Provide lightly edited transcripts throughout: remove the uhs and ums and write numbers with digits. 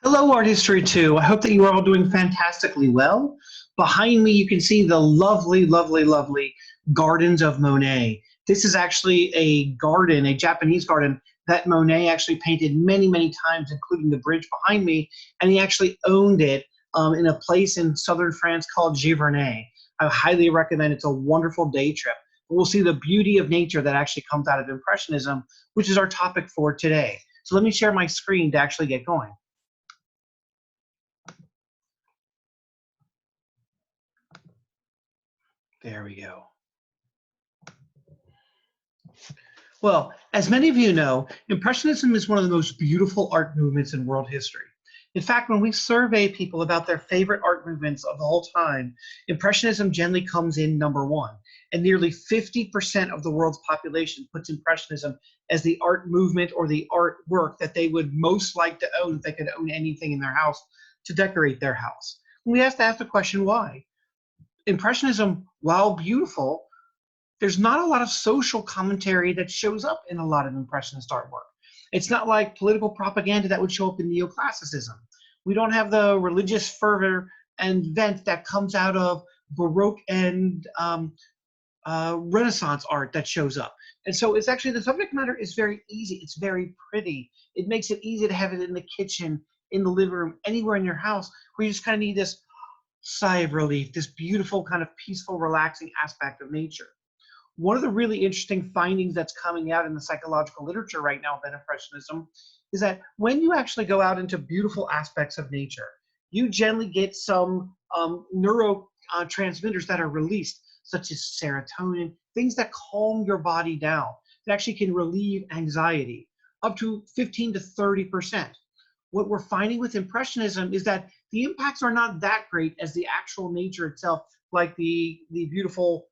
Hello, Art History 2. I hope that you are all doing fantastically well. Behind me, you can see the lovely, lovely, lovely gardens of Monet. This is actually a garden, a Japanese garden, that Monet actually painted many, many times, including the bridge behind me, and he actually owned it in a place in southern France called Giverny. I highly recommend it. It's a wonderful day trip. We'll see the beauty of nature that actually comes out of Impressionism, which is our topic for today. So let me share my screen to actually get going. There we go. Well, as many of you know, Impressionism is one of the most beautiful art movements in world history. In fact, when we survey people about their favorite art movements of the whole time, Impressionism generally comes in #1. And nearly 50% of the world's population puts Impressionism as the art movement or the artwork that they would most like to own if they could own anything in their house to decorate their house. And we have to ask the question, why? Impressionism, while beautiful, there's not a lot of social commentary that shows up in a lot of Impressionist artwork. It's not like political propaganda that would show up in neoclassicism. We don't have the religious fervor and vent that comes out of Baroque and Renaissance art that shows up. And so it's actually, the subject matter is very easy. It's very pretty. It makes it easy to have it in the kitchen, in the living room, anywhere in your house, where you just kind of need this sigh of relief, this beautiful kind of peaceful, relaxing aspect of nature. One of the really interesting findings that's coming out in the psychological literature right now about Impressionism is that when you actually go out into beautiful aspects of nature, you generally get some neurotransmitters that are released, such as serotonin, things that calm your body down, that actually can relieve anxiety, up to 15 to 30%. What we're finding with Impressionism is that the impacts are not that great as the actual nature itself, like the beautiful,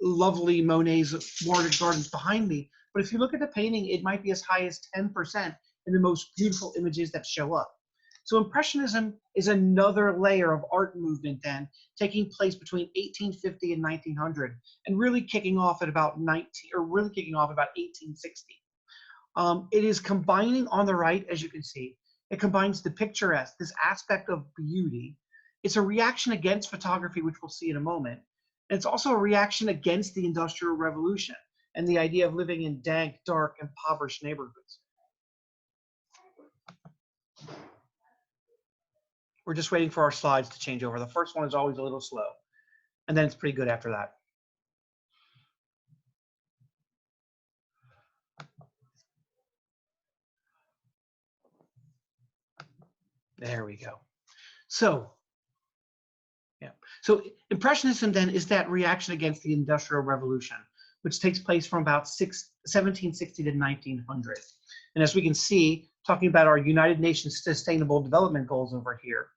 lovely Monet's watered gardens behind me. But if you look at the painting, it might be as high as 10% in the most beautiful images that show up. So Impressionism is another layer of art movement then, taking place between 1850 and 1900, and really kicking off at about 1860. It is combining on the right, as you can see, it combines the picturesque, this aspect of beauty. It's a reaction against photography, which we'll see in a moment. And it's also a reaction against the Industrial Revolution and the idea of living in dank, dark, impoverished neighborhoods. We're just waiting for our slides to change over. The first one is always a little slow, and then it's pretty good after that. There we go. So Impressionism then is that reaction against the Industrial Revolution, which takes place from about 1760 to 1900. And as we can see, talking about our United Nations Sustainable Development Goals over here,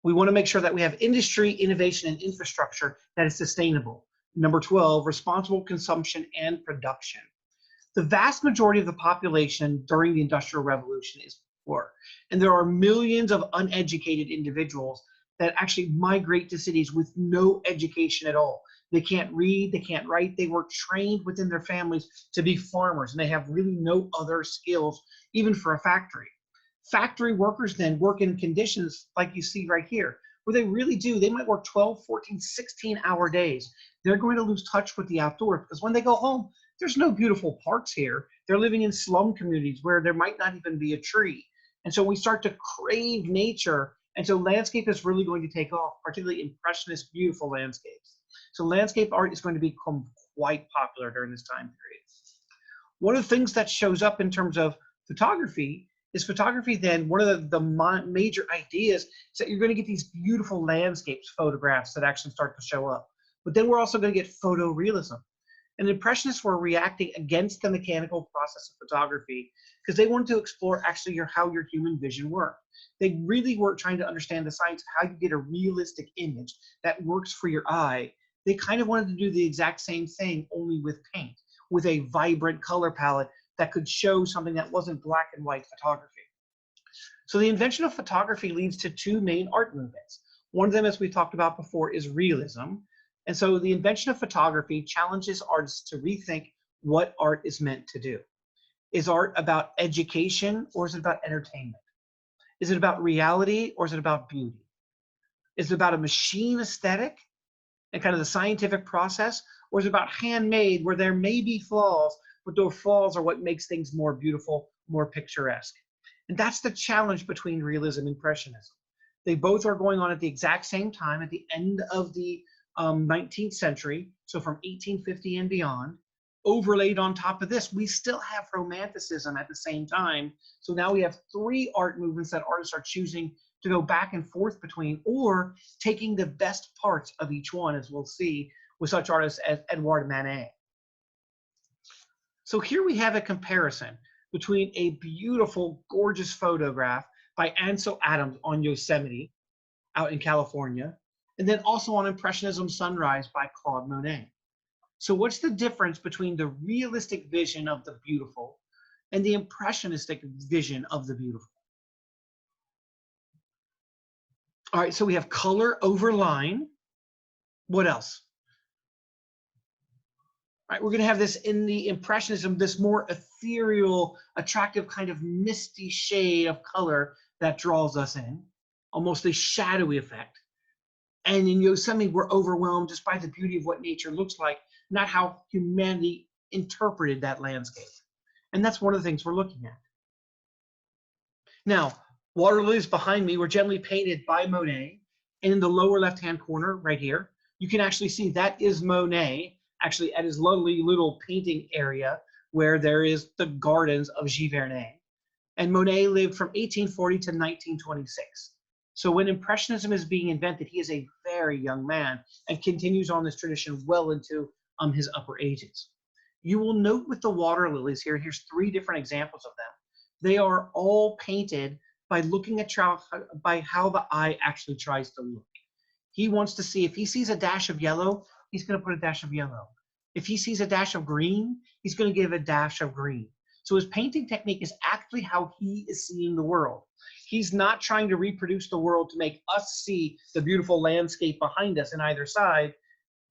we want to make sure that we have industry, innovation, and infrastructure that is sustainable. Number 12, responsible consumption and production. The vast majority of the population during the Industrial Revolution is poor, and there are millions of uneducated individuals that actually migrate to cities with no education at all. They can't read, they can't write, they were trained within their families to be farmers, and they have really no other skills, even for a factory. Factory workers then work in conditions like you see right here, where they really do, they might work 12, 14, 16-hour days. They're going to lose touch with the outdoors, because when they go home, there's no beautiful parks here. They're living in slum communities where there might not even be a tree. And so we start to crave nature. And so landscape is really going to take off, particularly impressionist, beautiful landscapes. So landscape art is going to become quite popular during this time period. One of the things that shows up in terms of photography is photography then, one of the major ideas is that you're going to get these beautiful landscapes photographs that actually start to show up. But then we're also going to get photorealism. And Impressionists were reacting against the mechanical process of photography because they wanted to explore actually how your human vision worked. They really were trying to understand the science of how you get a realistic image that works for your eye. They kind of wanted to do the exact same thing, only with paint, with a vibrant color palette that could show something that wasn't black and white photography. So the invention of photography leads to two main art movements. One of them, as we talked about before, is realism. And so the invention of photography challenges artists to rethink what art is meant to do. Is art about education or is it about entertainment? Is it about reality or is it about beauty? Is it about a machine aesthetic and kind of the scientific process, or is it about handmade where there may be flaws, but those flaws are what makes things more beautiful, more picturesque? And that's the challenge between realism and impressionism. They both are going on at the exact same time at the end of the 19th century, so from 1850 and beyond. Overlaid on top of this, we still have romanticism at the same time. So now we have three art movements that artists are choosing to go back and forth between, or taking the best parts of each one, as we'll see with such artists as Edouard Manet. So here we have a comparison between a beautiful, gorgeous photograph by Ansel Adams on Yosemite out in California, and then also on Impressionism Sunrise by Claude Monet. So what's the difference between the realistic vision of the beautiful and the impressionistic vision of the beautiful? All right, so we have color over line. What else? All right, we're going to have this in the Impressionism, this more ethereal, attractive kind of misty shade of color that draws us in, almost a shadowy effect. And in Yosemite, we're overwhelmed just by the beauty of what nature looks like, not how humanity interpreted that landscape. And that's one of the things we're looking at. Now, water lilies behind me were gently painted by Monet. And in the lower left-hand corner, right here, you can actually see that is Monet, actually at his lovely little painting area where there is the gardens of Giverny. And Monet lived from 1840 to 1926. So when Impressionism is being invented, he is a very young man and continues on this tradition well into his upper ages. You will note with the water lilies here, here's three different examples of them. They are all painted by looking at by how the eye actually tries to look. He wants to see, if he sees a dash of yellow, he's going to put a dash of yellow. If he sees a dash of green, he's going to give a dash of green. So his painting technique is actually how he is seeing the world. He's not trying to reproduce the world to make us see the beautiful landscape behind us in either side.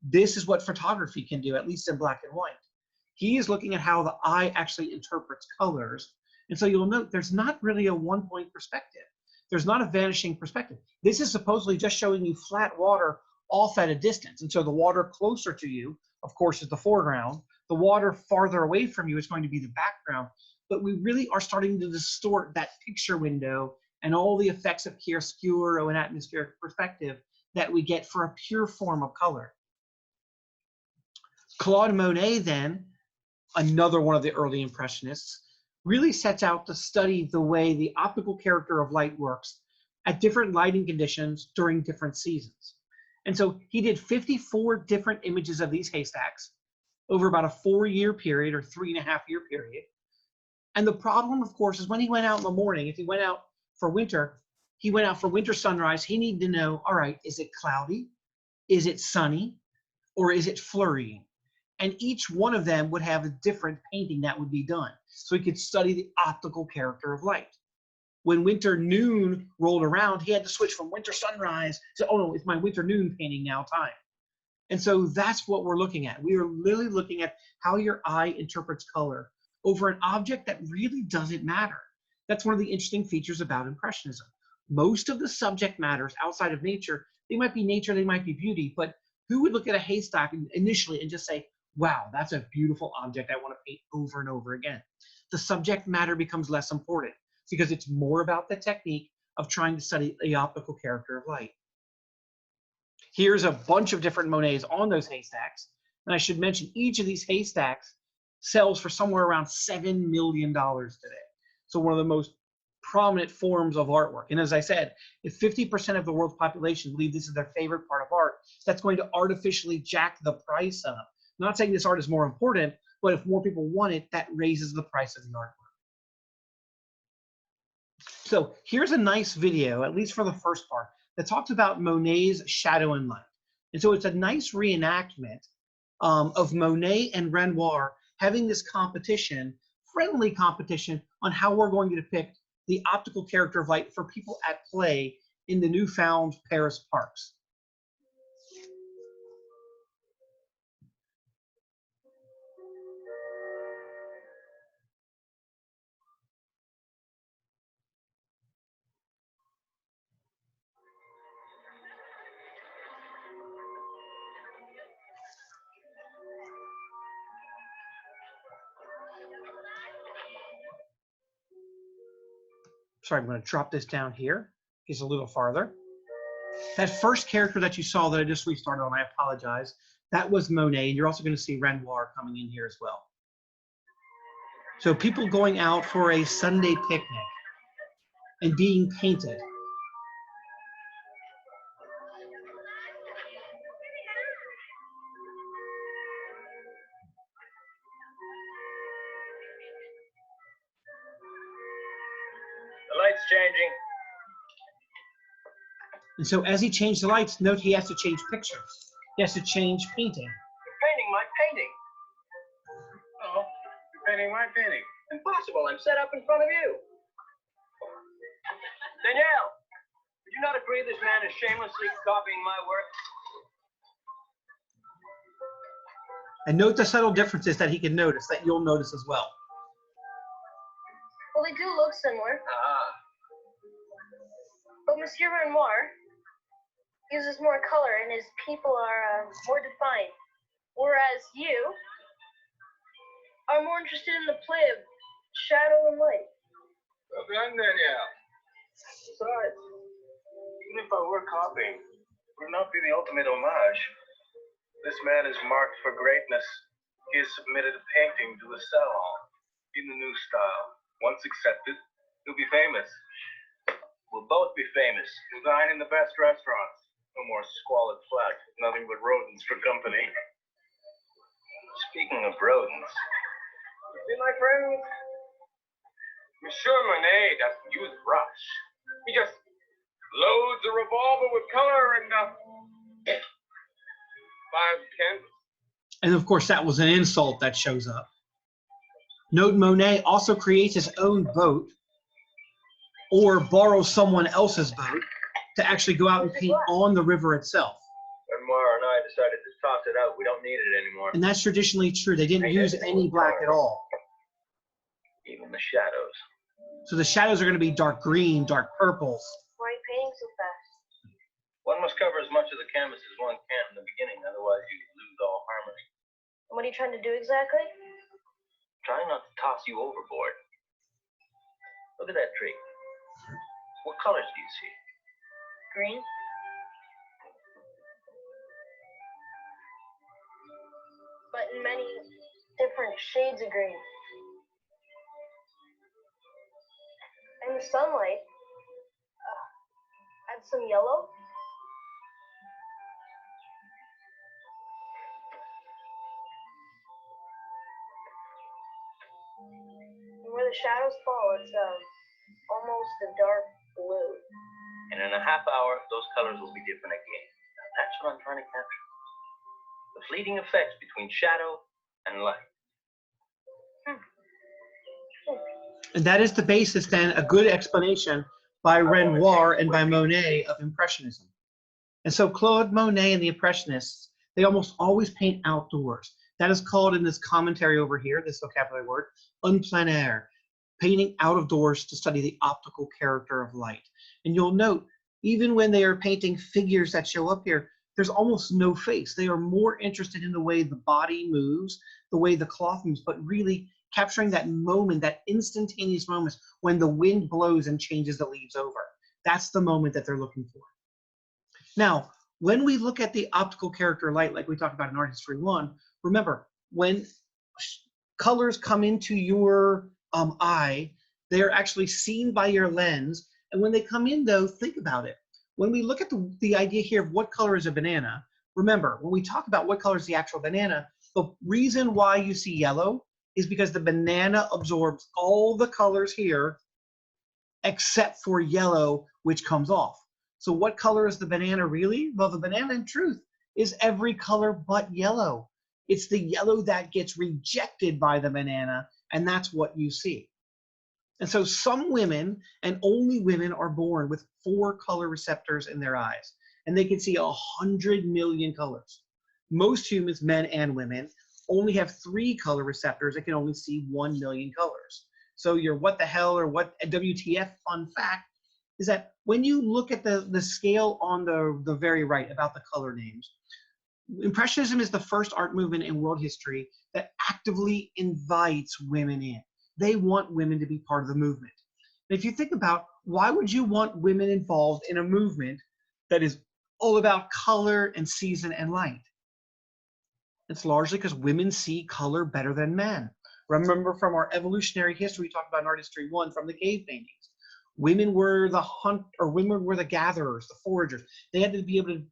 This is what photography can do, at least in black and white. He is looking at how the eye actually interprets colors. And so you'll note there's not really a one-point perspective. There's not a vanishing perspective. This is supposedly just showing you flat water off at a distance. And so the water closer to you, of course, is the foreground. The water farther away from you is going to be the background. But we really are starting to distort that picture window and all the effects of chiaroscuro and atmospheric perspective that we get for a pure form of color. Claude Monet, then, another one of the early Impressionists, really sets out to study the way the optical character of light works at different lighting conditions during different seasons. And so he did 54 different images of these haystacks over about a 4-year period or 3.5-year period. And the problem, of course, is when he went out in the morning, if he went out for winter, he went out for winter sunrise, he needed to know, all right, is it cloudy? Is it sunny? Or is it flurrying? And each one of them would have a different painting that would be done. So he could study the optical character of light. When winter noon rolled around, he had to switch from winter sunrise to, oh no, it's my winter noon painting now time. And so that's what we're looking at. We are literally looking at how your eye interprets color over an object that really doesn't matter. That's one of the interesting features about Impressionism. Most of the subject matters outside of nature. They might be nature, they might be beauty, but who would look at a haystack initially and just say, wow, that's a beautiful object I want to paint over and over again? The subject matter becomes less important because it's more about the technique of trying to study the optical character of light. Here's a bunch of different Monets on those haystacks. And I should mention each of these haystacks sells for somewhere around $7 million today. So one of the most prominent forms of artwork. And as I said, if 50% of the world's population believe this is their favorite part of art, that's going to artificially jack the price up. I'm not saying this art is more important, but if more people want it, that raises the price of the artwork. So here's a nice video, at least for the first part, that talks about Monet's shadow and light. And so it's a nice reenactment of Monet and Renoir having this competition, friendly competition, on how we're going to depict the optical character of light for people at play in the newfound Paris parks. Sorry, I'm going to drop this down here. It's a little farther. That first character that you saw that I just restarted on, I apologize, that was Monet, and you're also going to see Renoir coming in here as well. So people going out for a Sunday picnic and being painted. The light's changing. And so as he changed the lights, note he has to change pictures. He has to change painting. You're painting my painting. Oh, you're painting my painting. Impossible. I'm set up in front of you. Danielle, would you not agree this man is shamelessly copying my work? And note the subtle differences that he can notice, that you'll notice as well. Well, they do look similar. But Monsieur Renoir uses more color and his people are more defined. Whereas you are more interested in the play of shadow and light. Well done, Danielle. Besides, even if I were copying, it would not be the ultimate homage. This man is marked for greatness. He has submitted a painting to a salon in the new style. Once accepted, he'll be famous. We'll both be famous. We'll dine in the best restaurants. No more squalid flat, nothing but rodents for company. Speaking of rodents, you see my friend? Monsieur Monet doesn't use brush. He just loads a revolver with color and 5 canvas. And of course, that was an insult that shows up. Note Monet also creates his own boat or borrows someone else's boat to actually go out and paint on the river itself. Renoir and I decided to toss it out. We don't need it anymore. And that's traditionally true. They didn't use any black at all. Even the shadows. So the shadows are going to be dark green, dark purples. Why are you painting so fast? One must cover as much of the canvas as one can in the beginning, otherwise you lose all harmony. And what are you trying to do exactly? Trying not to toss you overboard. Look at that tree. What colors do you see? Green? But in many different shades of green. And the sunlight, add some yellow. And where the shadows fall, it's almost a dark blue. And in a half hour, those colors will be different again. That's what I'm trying to capture. The fleeting effects between shadow and light. And that is the basis, then, a good explanation by Renoir and by Monet of Impressionism. And so Claude Monet and the Impressionists, they almost always paint outdoors. That is called, in this commentary over here, this vocabulary word, en plein air, painting out of doors to study the optical character of light. And you'll note, even when they are painting figures that show up here, there's almost no face. They are more interested in the way the body moves, the way the cloth moves, but really capturing that moment, that instantaneous moment when the wind blows and changes the leaves over. That's the moment that they're looking for. Now, when we look at the optical character of light, like we talked about in Art History 1, remember, when colors come into your eye, they are actually seen by your lens. And when they come in, though, think about it. When we look at the idea here of what color is a banana, remember, when we talk about what color is the actual banana, the reason why you see yellow is because the banana absorbs all the colors here except for yellow, which comes off. So what color is the banana really? Well, the banana, in truth, is every color but yellow. It's the yellow that gets rejected by the banana, and that's what you see. And so some women, and only women, are born with 4 color receptors in their eyes, and they can see 100 million colors. Most humans, men and women, only have 3 color receptors that can only see 1 million colors. So your what the hell or what WTF fun fact is that when you look at the scale on the very right about the color names, Impressionism is the first art movement in world history that actively invites women in. They want women to be part of the movement. And if you think about why would you want women involved in a movement that is all about color and season and light? It's largely because women see color better than men. Remember from our evolutionary history, we talked about in Art History 1 from the cave paintings. Women were the women were the gatherers, the foragers. They had to be able to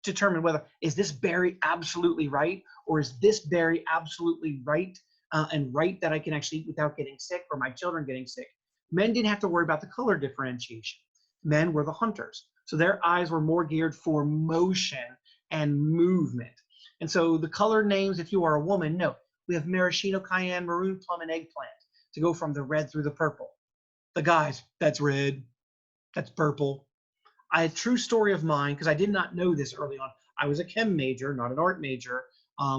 determine whether is this berry absolutely right or is this berry absolutely right and right that I can actually eat without getting sick or my children getting sick. Men didn't have to worry about the color differentiation. Men were the hunters. So their eyes were more geared for motion and movement. And so the color names, if you are a woman, no, we have maraschino, cayenne, maroon, plum, and eggplant to go from the red through the purple. The guys, that's red, that's purple. A true story of mine, because I did not know this early on. I was a chem major, not an art major,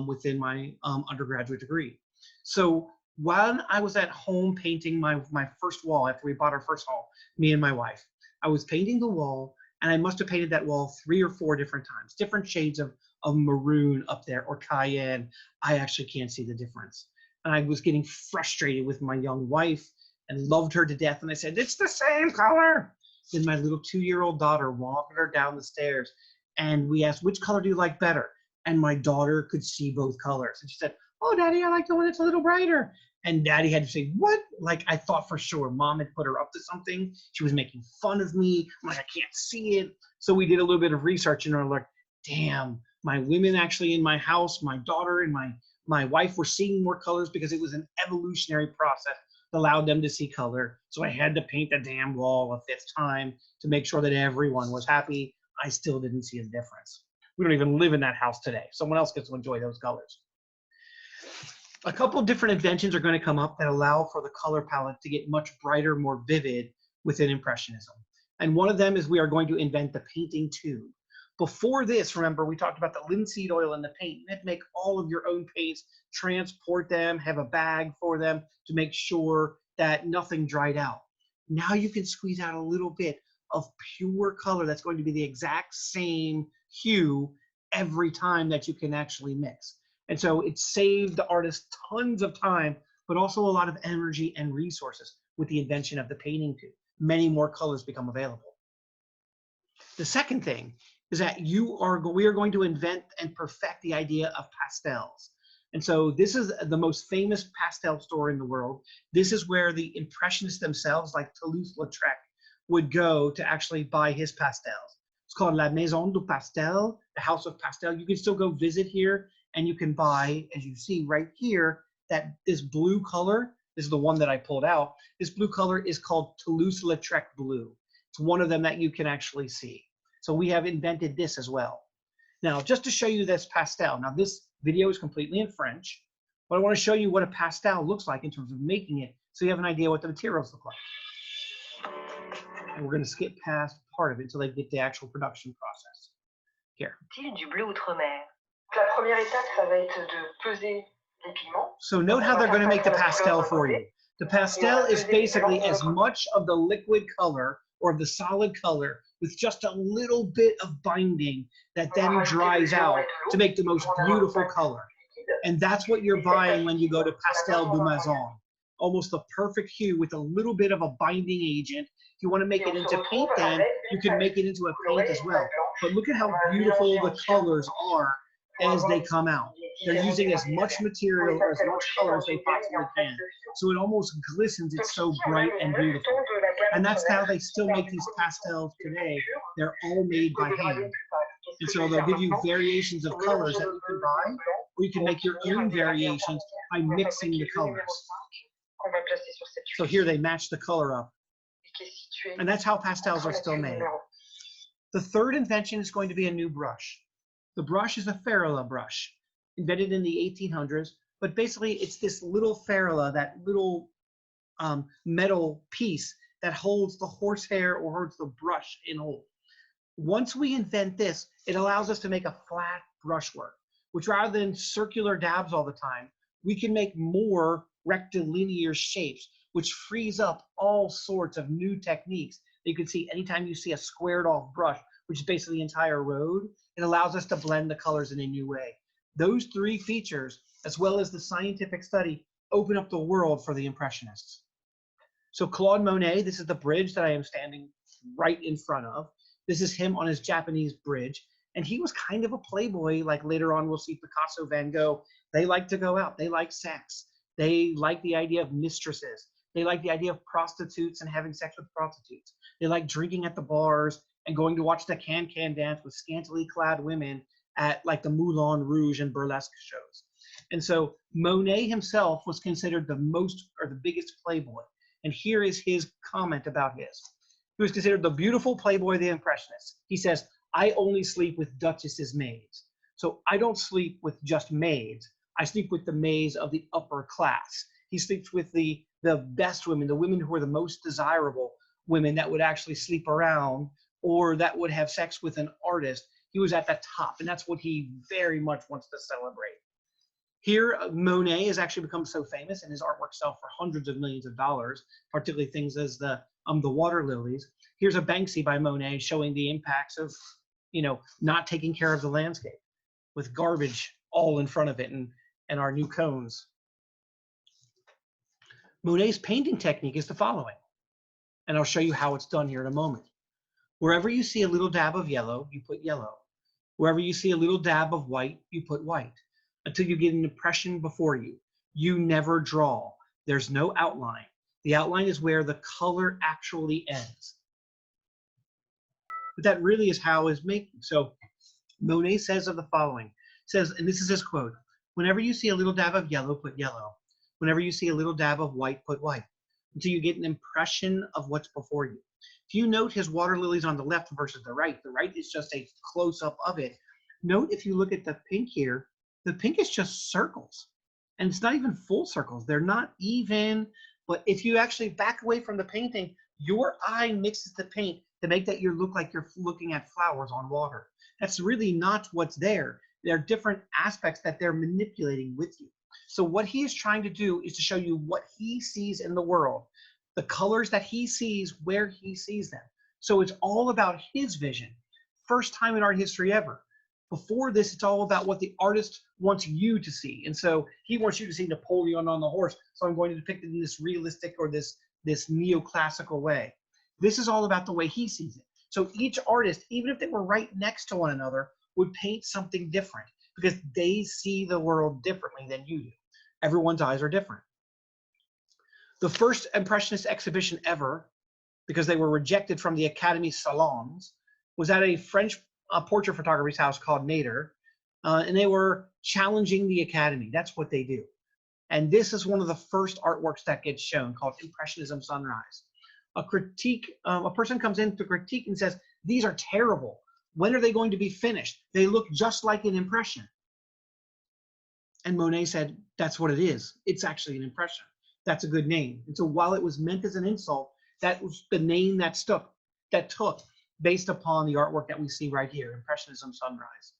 within my undergraduate degree. So when I was at home painting my first wall after we bought our first home, me and my wife, I was painting the wall, and I must have painted that wall 3 or 4 different times, different shades of maroon up there or cayenne. I actually can't see the difference. And I was getting frustrated with my young wife and loved her to death. And I said, it's the same color. Then my little 2-year-old daughter walked her down the stairs and we asked, which color do you like better? And my daughter could see both colors. And she said, oh, Daddy, I like the one that's a little brighter. And Daddy had to say, what? Like, I thought for sure Mom had put her up to something. She was making fun of me. I'm like, I can't see it. So we did a little bit of research and we're like, damn, my women actually in my house, my daughter and my wife were seeing more colors because it was an evolutionary process that allowed them to see color. So I had to paint the damn wall a 5th time to make sure that everyone was happy. I still didn't see a difference. We don't even live in that house today. Someone else gets to enjoy those colors. A couple of different inventions are going to come up that allow for the color palette to get much brighter, more vivid within Impressionism. And one of them is we are going to invent the painting tube. Before this, remember, we talked about the linseed oil and the paint. You have to make all of your own paints, transport them, have a bag for them to make sure that nothing dried out. Now you can squeeze out a little bit of pure color that's going to be the exact same hue every time that you can actually mix. And so it saved the artist tons of time, but also a lot of energy and resources with the invention of the painting tube. Many more colors become available. The second thing is that we are going to invent and perfect the idea of pastels. And so this is the most famous pastel store in the world. This is where the Impressionists themselves, like Toulouse-Lautrec, would go to actually buy his pastels. It's called La Maison du Pastel, the House of Pastel. You can still go visit here and you can buy, as you see right here, that this blue color, this is the one that I pulled out. This blue color is called Toulouse-Lautrec blue. It's one of them that you can actually see. So we have invented this as well. Now, just to show you this pastel, now this video is completely in French, but I want to show you what a pastel looks like in terms of making it so you have an idea what the materials look like. And we're going to skip past part of it until they get the actual production process. Here. Du bleu outre-mer. La première étape, ça va être de peser les pigments. So note how they're going to make the pastel for you. The pastel is basically as much of the liquid color or the solid color with just a little bit of binding that then dries out to make the most beautiful color. And that's what you're buying when you go to Pastel du Maison. Almost the perfect hue with a little bit of a binding agent. If you want to make it into paint, then you can make it into a paint as well. But look at how beautiful the colors are as they come out. They're using as much material or as much color as they possibly can. So it almost glistens. It's so bright and beautiful. And that's how they still make these pastels today. They're all made by hand. And so they'll give you variations of colors that you can buy, or you can make your own variations by mixing the colors. So here they match the color up. And that's how pastels are still made. The third invention is going to be a new brush. The brush is a ferula brush, invented in the 1800s, but basically it's this little ferula, that little metal piece that holds the horsehair or holds the brush in hold. Once we invent this, it allows us to make a flat brushwork, which rather than circular dabs all the time, we can make more rectilinear shapes, which frees up all sorts of new techniques. You can see anytime you see a squared off brush, which is basically the entire road, it allows us to blend the colors in a new way. Those 3 features, as well as the scientific study, open up the world for the Impressionists. So Claude Monet, this is the bridge that I am standing right in front of. This is him on his Japanese bridge. And he was kind of a playboy. Like later on, we'll see Picasso, Van Gogh. They like to go out. They like sex. They like the idea of mistresses. They like the idea of prostitutes and having sex with prostitutes. They like drinking at the bars and going to watch the can-can dance with scantily clad women at like the Moulin Rouge and burlesque shows. And so Monet himself was considered the most or the biggest playboy. And here is his comment about his. He was considered the beautiful playboy of the Impressionists. He says, I only sleep with duchesses' maids. So I don't sleep with just maids. I sleep with the maids of the upper class. He sleeps with the best women, the women who are the most desirable women that would actually sleep around or that would have sex with an artist. He was at the top, and that's what he very much wants to celebrate. Here, Monet has actually become so famous, and his artwork sell for hundreds of millions of dollars, particularly things as the water lilies. Here's a Banksy by Monet showing the impacts of, not taking care of the landscape with garbage all in front of it and our new cones. Monet's painting technique is the following, and I'll show you how it's done here in a moment. Wherever you see a little dab of yellow, you put yellow. Wherever you see a little dab of white, you put white, until you get an impression before you. You never draw. There's no outline. The outline is where the color actually ends. But that really is how it's making. So Monet says of the following, says, and this is his quote, whenever you see a little dab of yellow, put yellow. Whenever you see a little dab of white, put white, until you get an impression of what's before you. If you note his water lilies on the left versus the right is just a close-up of it. Note if you look at the pink here, the pink is just circles, and it's not even full circles. They're not even, but if you actually back away from the painting, your eye mixes the paint to make that you look like you're looking at flowers on water. That's really not what's there. There are different aspects that they're manipulating with you. So what he is trying to do is to show you what he sees in the world, the colors that he sees, where he sees them. So it's all about his vision. First time in art history ever. Before this, it's all about what the artist wants you to see. And so he wants you to see Napoleon on the horse. So I'm going to depict it in this realistic or this neoclassical way. This is all about the way he sees it. So each artist, even if they were right next to one another, would paint something different because they see the world differently than you do. Everyone's eyes are different. The first Impressionist exhibition ever, because they were rejected from the Academy salons, was at a French portrait photographer's house called Nader, and they were challenging the Academy. That's what they do. And this is one of the first artworks that gets shown, called Impressionism Sunrise. A person comes in to critique and says, these are terrible. When are they going to be finished? They look just like an impression. And Monet said, that's what it is. It's actually an impression. That's a good name. And so while it was meant as an insult, that was the name that took based upon the artwork that we see right here, Impressionism Sunrise.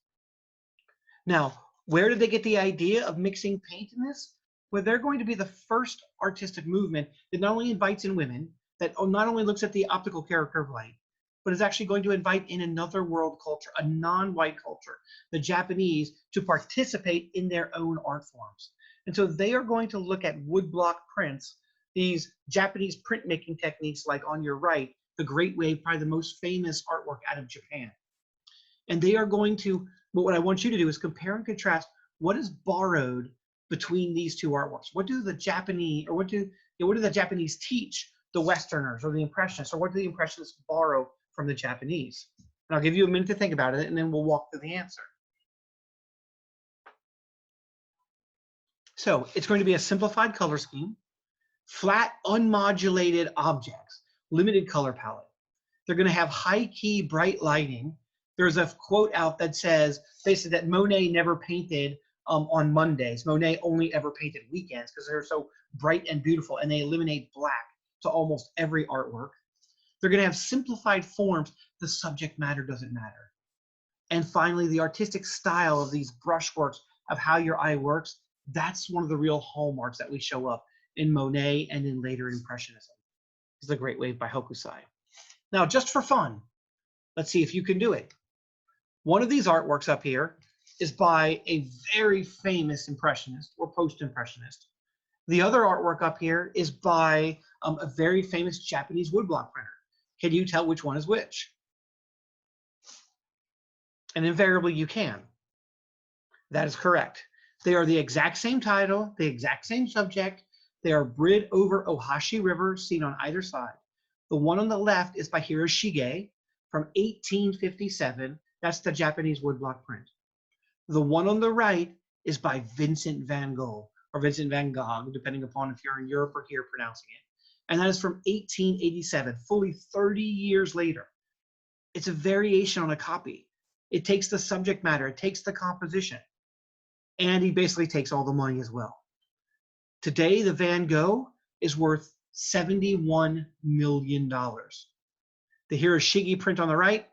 Now, where did they get the idea of mixing paint in this? Well, they're going to be the first artistic movement that not only invites in women, that not only looks at the optical character of light, but is actually going to invite in another world culture, a non-white culture, the Japanese, to participate in their own art forms. And so they are going to look at woodblock prints, these Japanese printmaking techniques like on your right, the Great Wave, probably the most famous artwork out of Japan. And they are going to, but what I want you to do is compare and contrast what is borrowed between these two artworks. What do the Japanese, or what do the Japanese teach the Westerners or the Impressionists, or what do the Impressionists borrow from the Japanese? And I'll give you a minute to think about it, and then we'll walk through the answer. So it's going to be a simplified color scheme, flat, unmodulated objects, limited color palette. They're going to have high-key, bright lighting. There's a quote out that says, basically, that Monet never painted on Mondays. Monet only ever painted weekends because they're so bright and beautiful, and they eliminate black to almost every artwork. They're going to have simplified forms. The subject matter doesn't matter. And finally, the artistic style of these brushworks of how your eye works, that's one of the real hallmarks that we show up in Monet and in later Impressionism. This is The Great Wave by Hokusai. Now, just for fun, let's see if you can do it. One of these artworks up here is by a very famous Impressionist or Post-Impressionist. The other artwork up here is by a very famous Japanese woodblock printer. Can you tell which one is which? And invariably you can. That is correct. They are the exact same title, the exact same subject. They are brid over Ohashi River, seen on either side. The one on the left is by Hiroshige from 1857. That's the Japanese woodblock print. The one on the right is by Vincent van Gogh, or Vincent van Gogh, depending upon if you're in Europe or here pronouncing it. And that is from 1887, fully 30 years later. It's a variation on a copy. It takes the subject matter, it takes the composition, and he basically takes all the money as well. Today, the Van Gogh is worth $71 million. The Hiroshige print on the right,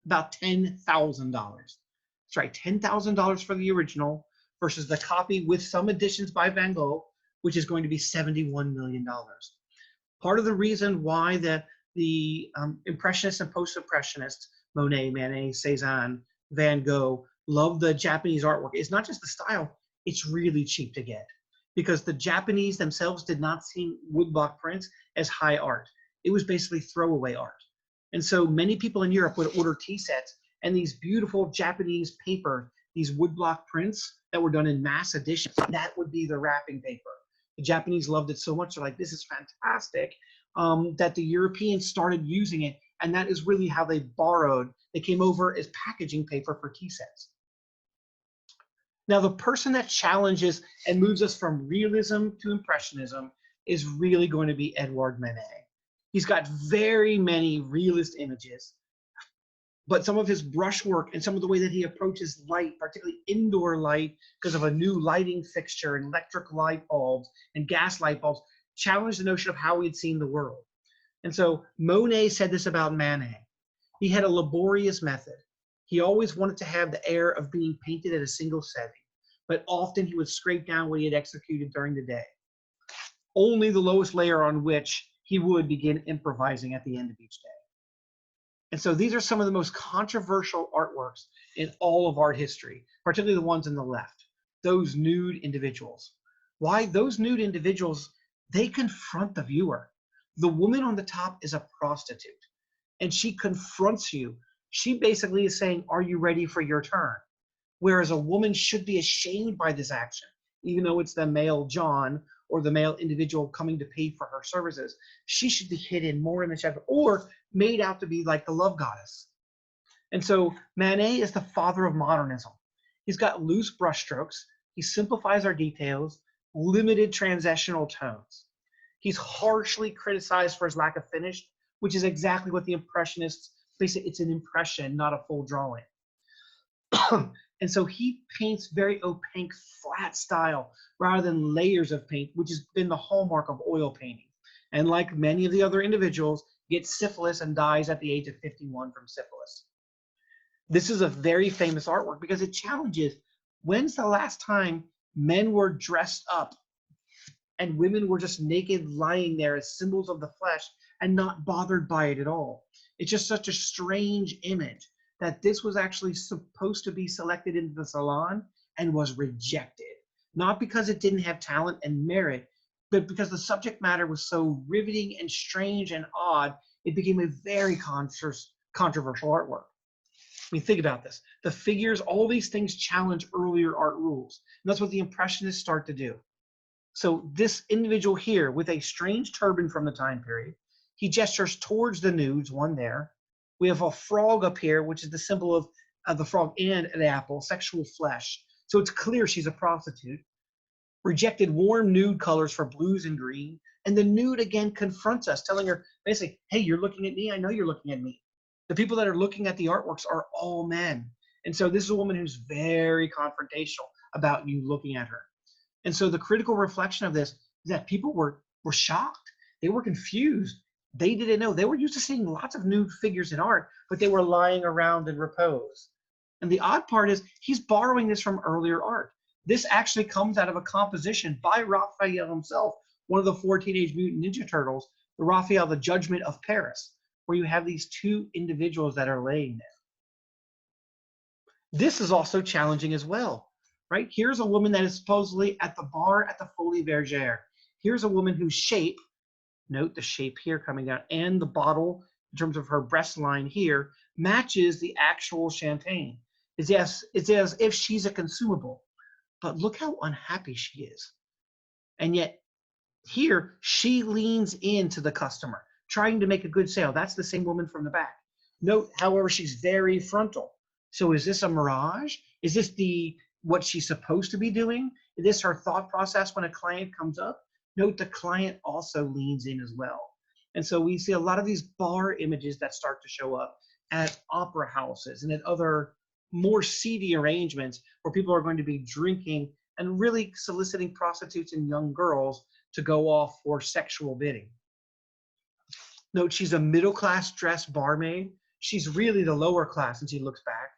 about $10,000. That's right, $10,000 for the original versus the copy with some additions by Van Gogh, which is going to be $71 million. Part of the reason why the Impressionists and Post-Impressionists, Monet, Manet, Cézanne, Van Gogh, love the Japanese artwork is not just the style, it's really cheap to get. Because the Japanese themselves did not see woodblock prints as high art. It was basically throwaway art. And so many people in Europe would order tea sets and these beautiful Japanese paper, these woodblock prints that were done in mass edition, that would be the wrapping paper. The Japanese loved it so much, they're like, this is fantastic, that the Europeans started using it. And that is really how they borrowed. They came over as packaging paper for tea sets. Now, the person that challenges and moves us from realism to impressionism is really going to be Edouard Manet. He's got very many realist images, but some of his brushwork and some of the way that he approaches light, particularly indoor light, because of a new lighting fixture and electric light bulbs and gas light bulbs, challenged the notion of how we'd seen the world. And so Monet said this about Manet. He had a laborious method. He always wanted to have the air of being painted at a single setting, but often he would scrape down what he had executed during the day. Only the lowest layer on which he would begin improvising at the end of each day. And so these are some of the most controversial artworks in all of art history, particularly the ones on the left, those nude individuals. Why? Those nude individuals, they confront the viewer. The woman on the top is a prostitute, and she confronts you. She basically is saying, are you ready for your turn? Whereas a woman should be ashamed by this action, even though it's the male John or the male individual coming to pay for her services. She should be hidden more in the shadow or made out to be like the love goddess. And so Manet is the father of modernism. He's got loose brushstrokes. He simplifies our details, limited transitional tones. He's harshly criticized for his lack of finish, which is exactly what the Impressionists, they say it's an impression, not a full drawing. And so he paints very opaque, flat style rather than layers of paint, which has been the hallmark of oil painting. And like many of the other individuals, gets syphilis and dies at the age of 51 from syphilis. This is a very famous artwork because it challenges, when's the last time men were dressed up and women were just naked lying there as symbols of the flesh and not bothered by it at all? It's just such a strange image that this was actually supposed to be selected into the salon and was rejected. Not because it didn't have talent and merit, but because the subject matter was so riveting and strange and odd, it became a very controversial artwork. I mean, think about this. The figures, all these things challenge earlier art rules. And that's what the Impressionists start to do. So this individual here with a strange turban from the time period, he gestures towards the nudes, one there. We have a frog up here, which is the symbol of the frog and an apple, sexual flesh. So it's clear she's a prostitute. Rejected warm nude colors for blues and green. And the nude again confronts us, telling her basically, hey, you're looking at me. I know you're looking at me. The people that are looking at the artworks are all men. And so this is a woman who's very confrontational about you looking at her. And so the critical reflection of this is that people were shocked. They were confused. They didn't know. They were used to seeing lots of nude figures in art, but they were lying around in repose. And the odd part is he's borrowing this from earlier art. This actually comes out of a composition by Raphael himself, one of the 4 Teenage Mutant Ninja Turtles, the Raphael, The Judgment of Paris, where you have these two individuals that are laying there. This is also challenging as well, right? Here's a woman that is supposedly at the bar at the Folies Bergère. Here's a woman whose shape Note the shape here coming down, and the bottle, in terms of her breast line here, matches the actual champagne. It's as if she's a consumable. But look how unhappy she is. And yet here, she leans into the customer, trying to make a good sale. That's the same woman from the back. Note, however, she's very frontal. So is this a mirage? Is this what she's supposed to be doing? Is this her thought process when a client comes up? Note the client also leans in as well. And so we see a lot of these bar images that start to show up at opera houses and at other more seedy arrangements where people are going to be drinking and really soliciting prostitutes and young girls to go off for sexual bidding. Note she's a middle-class dressed barmaid. She's really the lower class when she looks back.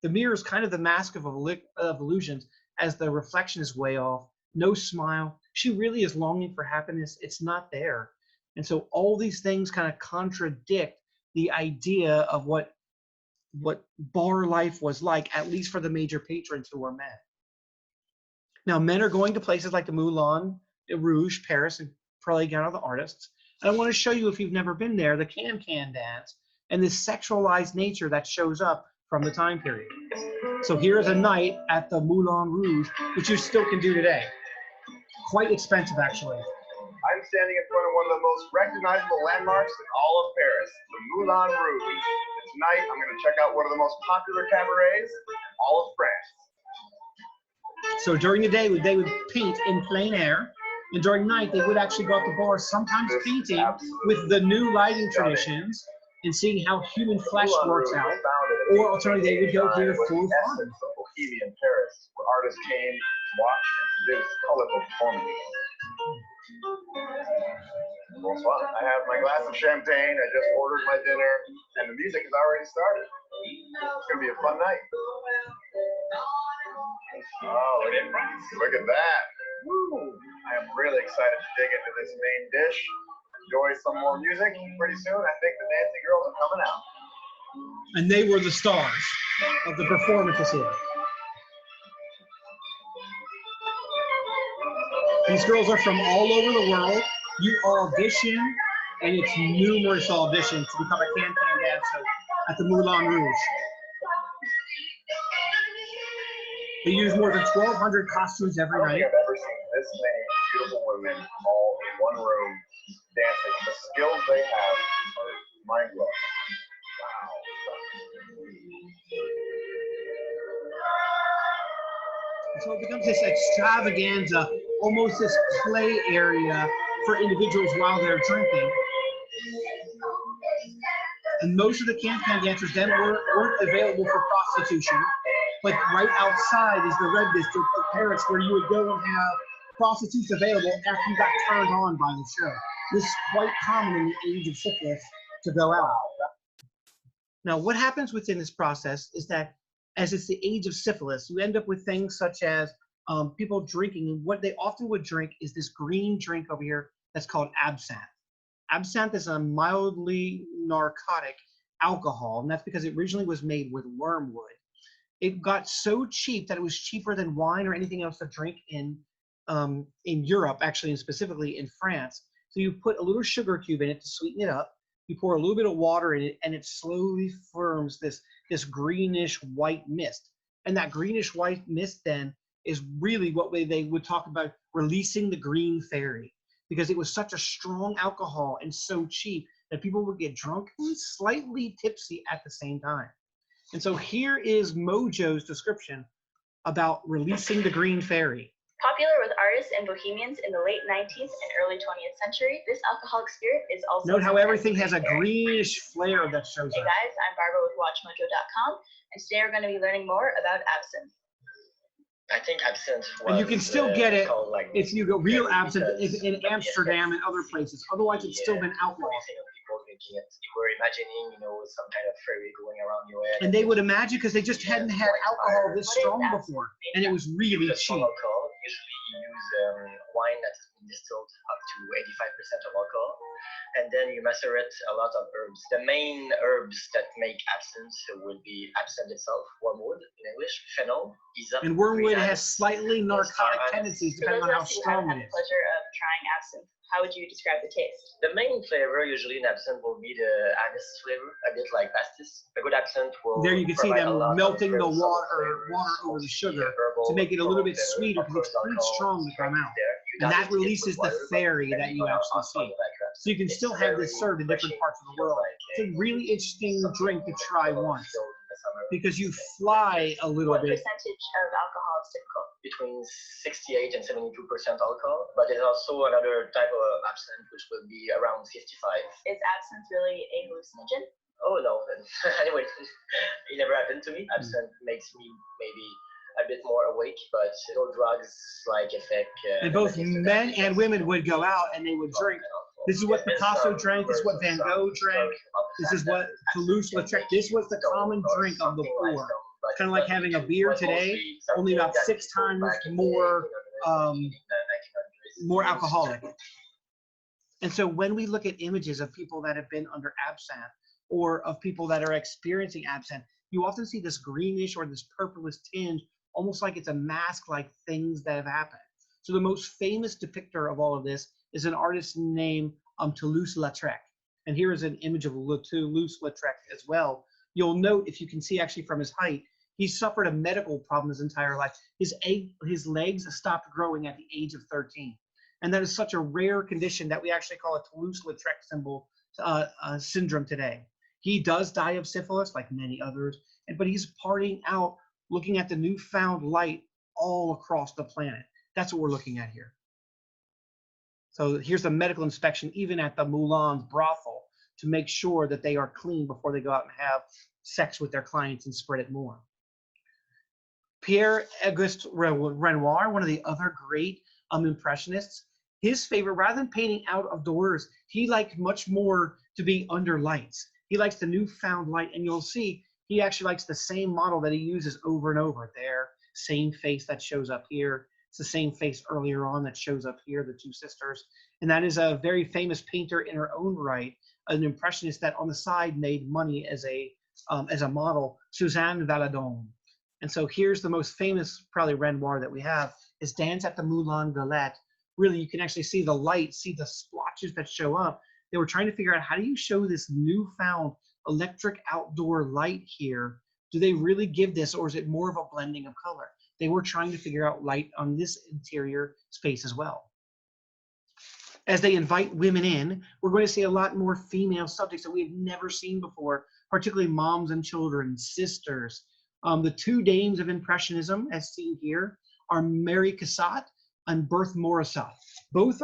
The mirror is kind of the mask of illusions as the reflection is way off. No smile. She really is longing for happiness. It's not there. And so all these things kind of contradict the idea of what bar life was like, at least for the major patrons who were men. Now, men are going to places like the Moulin Rouge, Paris, and probably down the artists. And I want to show you, if you've never been there, the can-can dance and this sexualized nature that shows up from the time period. So here is a night at the Moulin Rouge, which you still can do today. Quite expensive, actually. I'm standing in front of one of the most recognizable landmarks in all of Paris, the Moulin Rouge. And tonight, I'm going to check out one of the most popular cabarets in all of France. So during the day, they would paint in plein air, and during night, they would actually go out to bars, sometimes painting with the new lighting traditions and seeing how human flesh works out, or alternatively, they would go here for fun. Bohemian Paris, where artists came to watch and produce colorful performances. Bonsoir. I have my glass of champagne, I just ordered my dinner, and the music has already started. It's going to be a fun night. Oh, look at that. Woo. I am really excited to dig into this main dish, enjoy some more music. Pretty soon, I think the dancing girls are coming out. And they were the stars of the performances here. These girls are from all over the world. You audition, and it's numerous auditions to become a can-can dancer at the Moulin Rouge. They use more than 1,200 costumes every night. I don't think I've ever seen this many beautiful women all in one room dancing. The skills they have are mind-blowing. Wow. So it becomes this extravaganza, almost this play area for individuals while they're drinking. And most of the can-can dancers then weren't available for prostitution. But right outside is the Red District of Paris, where you would go and have prostitutes available after you got turned on by the show. This is quite common in the age of syphilis to go out. Now, what happens within this process is that as it's the age of syphilis, you end up with things such as people drinking. And what they often would drink is this green drink over here that's called absinthe. Absinthe is a mildly narcotic alcohol, and that's because it originally was made with wormwood. It got so cheap that it was cheaper than wine or anything else to drink in Europe, actually, and specifically in France. So you put a little sugar cube in it to sweeten it up. You pour a little bit of water in it, and it slowly forms this greenish white mist. And that greenish white mist then is really what they would talk about releasing the green fairy, because it was such a strong alcohol and so cheap that people would get drunk and slightly tipsy at the same time. And so here is Mojo's description about releasing the green fairy. Popular with artists and bohemians in the late 19th and early 20th century, this alcoholic spirit is also... Note how everything has a greenish flare that shows up. Hey guys, I'm Barbara with WatchMojo.com, and today we're going to be learning more about absinthe. I think absinthe was... And you can still get it like, if you go real absinthe in Amsterdam and other places. Otherwise, it's still been outlawed. People thinking it, you were imagining, some kind of fairy going around your head. And they would imagine because they just hadn't had alcohol this strong before, and it was really cheap. Alcohol, usually you use wine that's been distilled up to 85% of alcohol, and then you macerate a lot of herbs. The main herbs that make absinthe would be absinthe itself, wormwood in English, fennel, hyssop. And wormwood has slightly narcotic tendencies depending on how strong it is. For those of us who haven't had the pleasure of trying absinthe, How would you describe the taste? The main flavor usually in absinthe will be the anise flavor, a bit like pastis. A good absinthe will There you can see provide a them lot of melting the very subtle flavors, water over the mostly sugar herbal, to make it a little bit floral sweeter flavor. because it's Of pretty course, strong to alcohol come out. there. You And that dilute it with releases the water, but fairy that depending you on actually how see. you like your So you can absinthe, still it's have very this served in different refreshing. parts of the Feels world. like It's a really interesting drink to try once filled in the summer. because you fly a little What bit. percentage of alcohol is typical? Between 68 and 72% alcohol, but there's also another type of absinthe which will be around 55. Is absinthe really a hallucinogen? Oh no, anyway, it never happened to me. Absinthe makes me maybe a bit more awake, but no drugs like effect. And both men and women would go out and they would drink. This is what Picasso drank. This is what Van Gogh drank. This is what Toulouse-Lautrec. This was the common drink of the poor. Kind of like having a beer today, only about 6 times more more alcoholic. And so when we look at images of people that have been under absinthe or of people that are experiencing absinthe, you often see this greenish or this purplish tinge, almost like it's a mask-like things that have happened. So the most famous depictor of all of this is an artist named Toulouse-Lautrec. And here is an image of Toulouse-Lautrec as well. You'll note, if you can see actually from his height, he suffered a medical problem his entire life. His legs stopped growing at the age of 13. And that is such a rare condition that we actually call a Toulouse-Lautrec syndrome today. He does die of syphilis like many others, but he's partying out, looking at the newfound light all across the planet. That's what we're looking at here. So here's the medical inspection, even at the Moulin's brothel, to make sure that they are clean before they go out and have sex with their clients and spread it more. Pierre-Auguste Renoir, one of the other great Impressionists, his favorite, rather than painting out of doors, he liked much more to be under lights. He likes the newfound light, and you'll see he actually likes the same model that he uses over and over. There, same face that shows up here. It's the same face earlier on that shows up here, the two sisters. And that is a very famous painter in her own right, an Impressionist that on the side made money as a model, Suzanne Valadon. And so here's the most famous, probably Renoir that we have, is Dance at the Moulin Villette. Really, you can actually see the light, see the splotches that show up. They were trying to figure out, how do you show this newfound electric outdoor light here? Do they really give this, or is it more of a blending of color? They were trying to figure out light on this interior space as well. As they invite women in, we're going to see a lot more female subjects that we've never seen before, particularly moms and children, sisters. The two dames of Impressionism, as seen here, are Mary Cassatt and Berthe Morisot. Both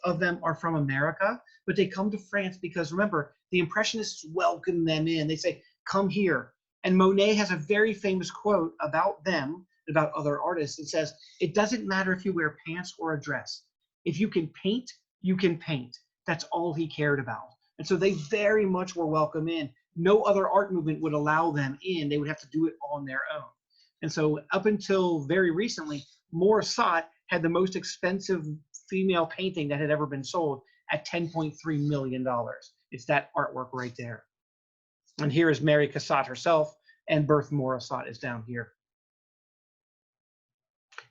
of them are from America, but they come to France because, remember, the Impressionists welcome them in. They say, come here. And Monet has a very famous quote about them, about other artists. It says, it doesn't matter if you wear pants or a dress. If you can paint, you can paint. That's all he cared about. And so they very much were welcome in. No other art movement would allow them in. They would have to do it on their own. And so up until very recently, Morisot had the most expensive female painting that had ever been sold at $10.3 million. It's that artwork right there. And here is Mary Cassatt herself, and Berthe Morisot is down here.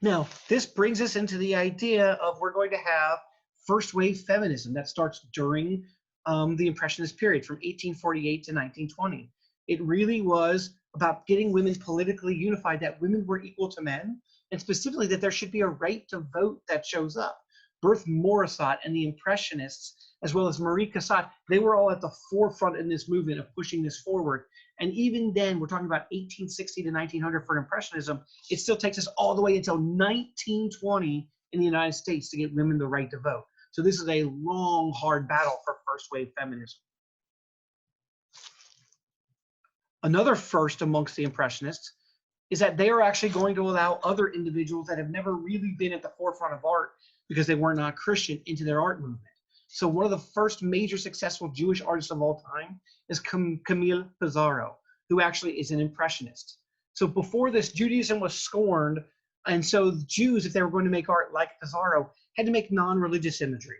Now, this brings us into the idea of, we're going to have first wave feminism that starts during the Impressionist period from 1848 to 1920. It really was about getting women politically unified, that women were equal to men, and specifically that there should be a right to vote that shows up. Berthe Morisot and the Impressionists, as well as Marie Cassatt, they were all at the forefront in this movement of pushing this forward. And even then, we're talking about 1860 to 1900 for Impressionism. It still takes us all the way until 1920 in the United States to get women the right to vote. So this is a long, hard battle for first wave feminism. Another first amongst the Impressionists is that they are actually going to allow other individuals that have never really been at the forefront of art because they were not Christian into their art movement. So one of the first major successful Jewish artists of all time is Camille Pissarro, who actually is an Impressionist. So before this, Judaism was scorned, and so Jews, if they were going to make art like Pissarro, had to make non-religious imagery.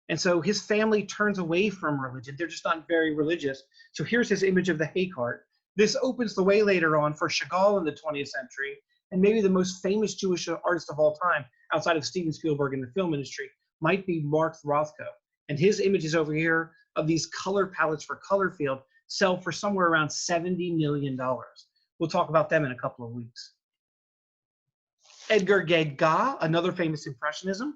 And so his family turns away from religion. They're just not very religious. So here's his image of the hay cart. This opens the way later on for Chagall in the 20th century, and maybe the most famous Jewish artist of all time, outside of Steven Spielberg in the film industry, might be Mark Rothko. And his images over here of these color palettes for color field sell for somewhere around $70 million. We'll talk about them in a couple of weeks. Edgar Degas, another famous Impressionism.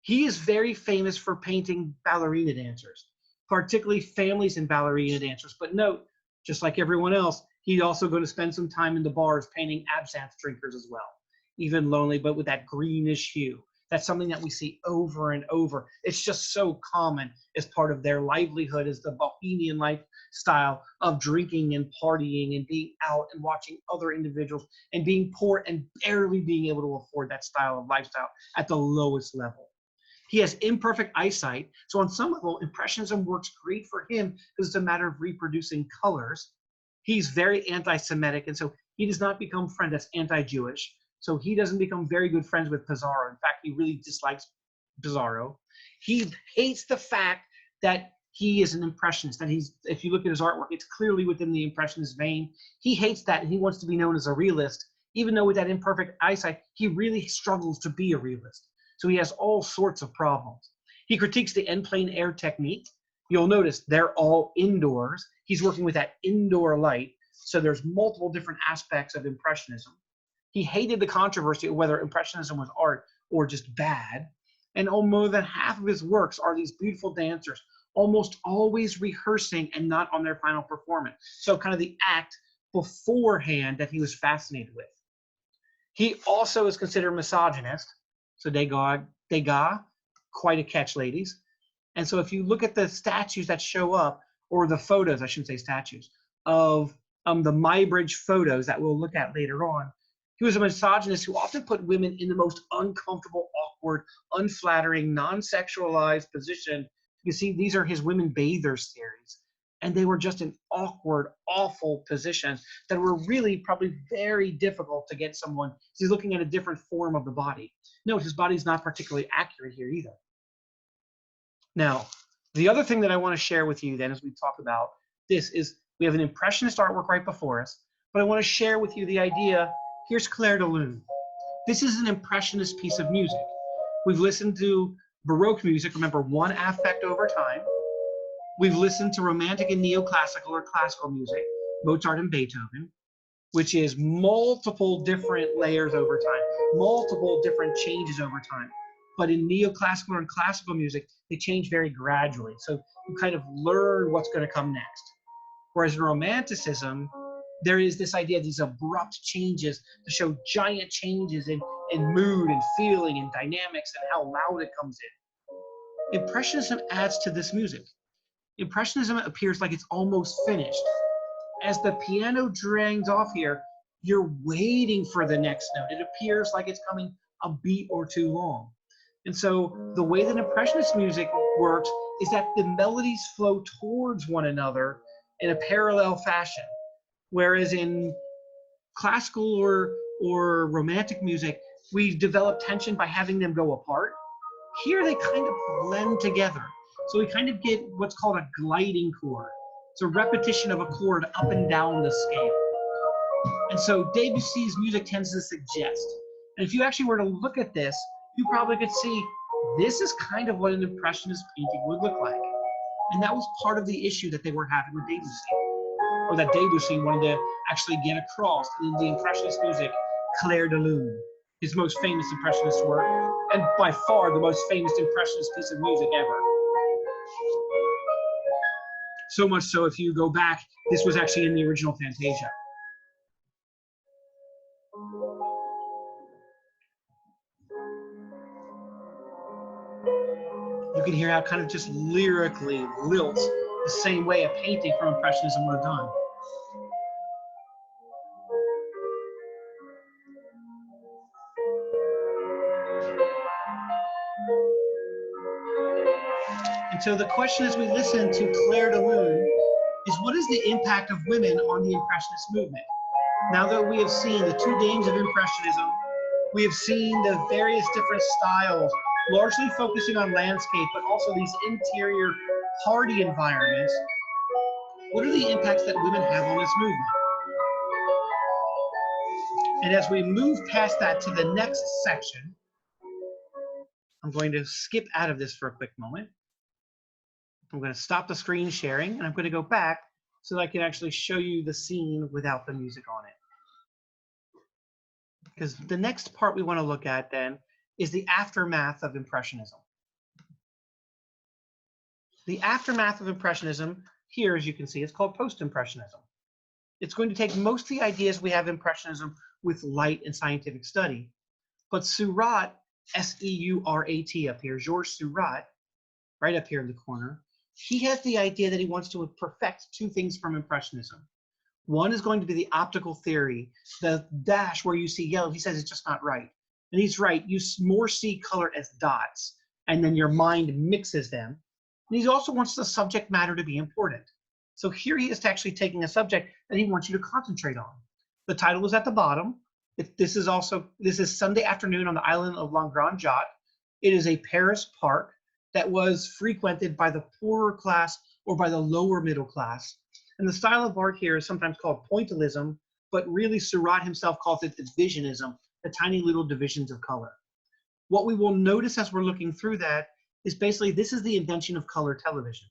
He is very famous for painting ballerina dancers, particularly families and ballerina dancers. But note, just like everyone else, he's also going to spend some time in the bars painting absinthe drinkers as well, even lonely, but with that greenish hue. That's something that we see over and over. It's just so common as part of their livelihood, as the Bohemian lifestyle of drinking and partying and being out and watching other individuals and being poor and barely being able to afford that style of lifestyle at the lowest level. He has imperfect eyesight, so on some level, Impressionism works great for him because it's a matter of reproducing colors. He's very anti-Semitic, and so he does not become friend that's anti-Jewish. So he doesn't become very good friends with Pissarro. In fact, he really dislikes Pissarro. He hates the fact that he is an Impressionist, that he's, if you look at his artwork, it's clearly within the Impressionist vein. He hates that, and he wants to be known as a realist, even though with that imperfect eyesight, he really struggles to be a realist. So he has all sorts of problems. He critiques the end plane air technique. You'll notice they're all indoors. He's working with that indoor light. So there's multiple different aspects of Impressionism. He hated the controversy of whether Impressionism was art or just bad. And more than half of his works are these beautiful dancers, almost always rehearsing and not on their final performance. So kind of the act beforehand that he was fascinated with. He also is considered misogynist. So Degas, quite a catch, ladies. And so if you look at the statues that show up, or the photos, I shouldn't say statues, of the Muybridge photos that we'll look at later on, he was a misogynist who often put women in the most uncomfortable, awkward, unflattering, non-sexualized position. You see, these are his women bathers series. And they were just in awkward, awful positions that were really probably very difficult to get someone. He's looking at a different form of the body. Note, his body's not particularly accurate here either. Now, the other thing that I want to share with you then as we talk about this is we have an Impressionist artwork right before us, but I want to share with you the idea. Here's Clair de Lune. This is an Impressionist piece of music. We've listened to Baroque music, remember, one affect over time. We've listened to Romantic and Neoclassical or classical music, Mozart and Beethoven, which is multiple different layers over time, multiple different changes over time. But in neoclassical and classical music, they change very gradually. So you kind of learn what's going to come next. Whereas in Romanticism, there is this idea of these abrupt changes to show giant changes in mood and feeling and dynamics and how loud it comes in. Impressionism adds to this music. Impressionism appears like it's almost finished. As the piano drains off here, you're waiting for the next note. It appears like it's coming a beat or two long. And so the way that Impressionist music works is that the melodies flow towards one another in a parallel fashion. Whereas in classical or romantic music, we develop tension by having them go apart. Here they kind of blend together. So we kind of get what's called a gliding chord. It's a repetition of a chord up and down the scale. And so Debussy's music tends to suggest. And if you actually were to look at this, you probably could see this is kind of what an Impressionist painting would look like. And that was part of the issue that they were having with Debussy, or that Debussy wanted to actually get across in the Impressionist music, Clair de Lune, his most famous Impressionist work, and by far the most famous Impressionist piece of music ever. So much so, if you go back, this was actually in the original Fantasia. You can hear how it kind of just lyrically lilts the same way a painting from Impressionism would have done. And so the question as we listen to Clair de Lune is, what is the impact of women on the Impressionist movement? Now that we have seen the two games of Impressionism, we have seen the various different styles, largely focusing on landscape, but also these interior party environments. What are the impacts that women have on this movement? And as we move past that to the next section, I'm going to skip out of this for a quick moment. I'm going to stop the screen sharing, and I'm going to go back so that I can actually show you the scene without the music on it. Because the next part we want to look at then is the aftermath of Impressionism. The aftermath of Impressionism here, as you can see, is called Post-Impressionism. It's going to take most of the ideas we have in Impressionism with light and scientific study. But Seurat, S-E-U-R-A-T up here, Georges Seurat, right up here in the corner, he has the idea that he wants to perfect two things from Impressionism. One is going to be the optical theory, the dash where you see yellow. He says it's just not right. And he's right. You more see color as dots, and then your mind mixes them. And he also wants the subject matter to be important. So here he is actually taking a subject that he wants you to concentrate on. The title is at the bottom. This is Sunday afternoon on the island of La Grande Jatte. It is a Paris park that was frequented by the poorer class or by the lower middle class. And the style of art here is sometimes called pointillism, but really Seurat himself calls it divisionism, the tiny little divisions of color. What we will notice as we're looking through that is basically this is the invention of color television.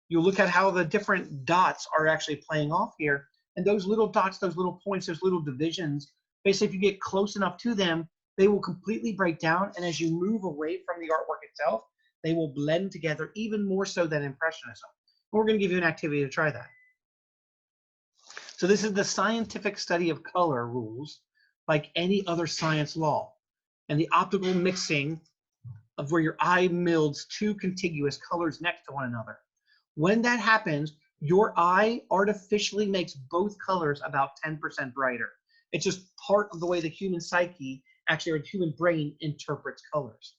You look at how the different dots are actually playing off here, and those little dots, those little points, those little divisions, basically if you get close enough to them, they will completely break down, and as you move away from the artwork itself, they will blend together even more so than Impressionism. And we're going to give you an activity to try that. So this is the scientific study of color rules, like any other science law, and the optical mixing of where your eye melds two contiguous colors next to one another. When that happens, your eye artificially makes both colors about 10% brighter. It's just part of the way the human psyche, actually, or the human brain interprets colors.